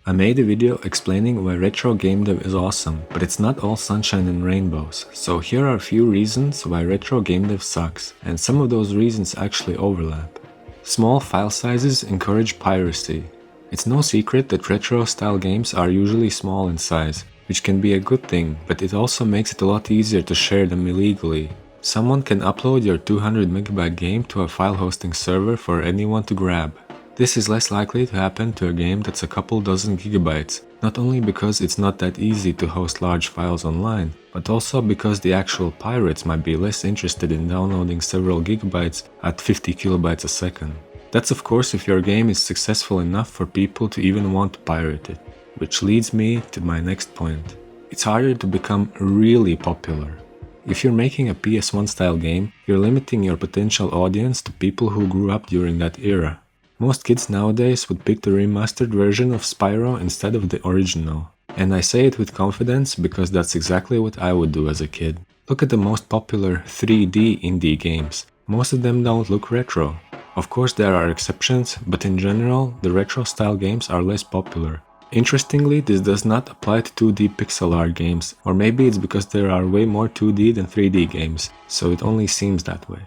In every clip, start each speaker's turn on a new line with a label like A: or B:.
A: I made a video explaining why retro game dev is awesome, but it's not all sunshine and rainbows, so here are a few reasons why retro game dev sucks, and some of those reasons actually overlap. Small file sizes encourage piracy. It's no secret that retro style games are usually small in size, which can be a good thing, but it also makes it a lot easier to share them illegally. Someone can upload your 200 MB game to a file hosting server for anyone to grab. This is less likely to happen to a game that's a couple dozen gigabytes, not only because it's not that easy to host large files online, but also because the actual pirates might be less interested in downloading several gigabytes at 50 kilobytes a second. That's of course if your game is successful enough for people to even want to pirate it. Which leads me to my next point. It's harder to become really popular. If you're making a PS1 style game, you're limiting your potential audience to people who grew up during that era. Most kids nowadays would pick the remastered version of Spyro instead of the original. And I say it with confidence because that's exactly what I would do as a kid. Look at the most popular 3D indie games. Most of them don't look retro. Of course there are exceptions, but in general, the retro style games are less popular. Interestingly, this does not apply to 2D pixel art games, or maybe it's because there are way more 2D than 3D games, so it only seems that way.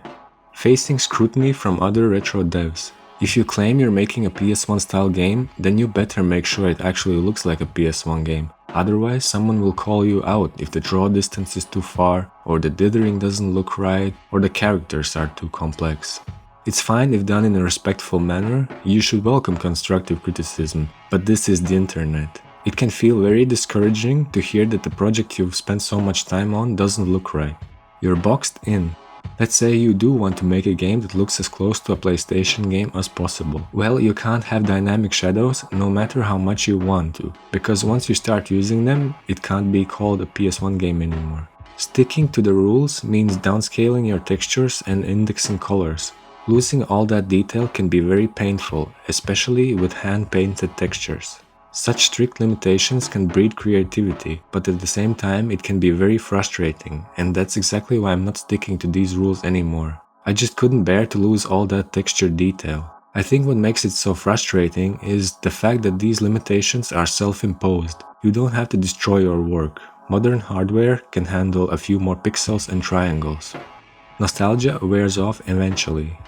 A: Facing scrutiny from other retro devs. If you claim you're making a PS1 style game, then you better make sure it actually looks like a PS1 game. Otherwise, someone will call you out if the draw distance is too far, or the dithering doesn't look right, or the characters are too complex. It's fine if done in a respectful manner, you should welcome constructive criticism, but this is the internet. It can feel very discouraging to hear that the project you've spent so much time on doesn't look right. You're boxed in. Let's say you do want to make a game that looks as close to a PlayStation game as possible. Well, you can't have dynamic shadows no matter how much you want to, because once you start using them, it can't be called a PS1 game anymore. Sticking to the rules means downscaling your textures and indexing colors. Losing all that detail can be very painful, especially with hand-painted textures. Such strict limitations can breed creativity, but at the same time it can be very frustrating, and that's exactly why I'm not sticking to these rules anymore. I just couldn't bear to lose all that texture detail. I think what makes it so frustrating is the fact that these limitations are self-imposed. You don't have to destroy your work. Modern hardware can handle a few more pixels and triangles. Nostalgia wears off eventually.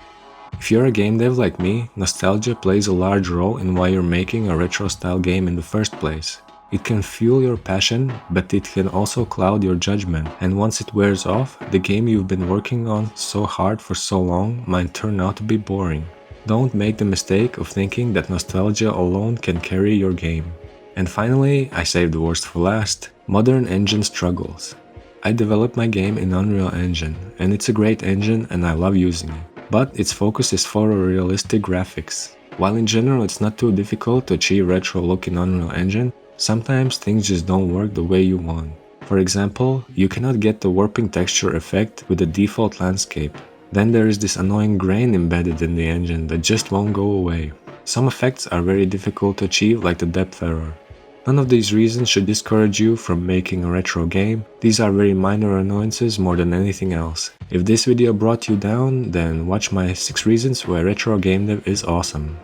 A: If you're a game dev like me, nostalgia plays a large role in why you're making a retro-style game in the first place. It can fuel your passion, but it can also cloud your judgment, and once it wears off, the game you've been working on so hard for so long might turn out to be boring. Don't make the mistake of thinking that nostalgia alone can carry your game. And finally, I saved the worst for last, modern engine struggles. I developed my game in Unreal Engine, and it's a great engine and I love using it. But its focus is photorealistic graphics. While in general it's not too difficult to achieve retro look in Unreal Engine, sometimes things just don't work the way you want. For example, you cannot get the warping texture effect with the default landscape. Then there is this annoying grain embedded in the engine that just won't go away. Some effects are very difficult to achieve, like the depth error. None of these reasons should discourage you from making a retro game. These are very minor annoyances more than anything else. If this video brought you down, then watch my 6 reasons why retro game dev is awesome.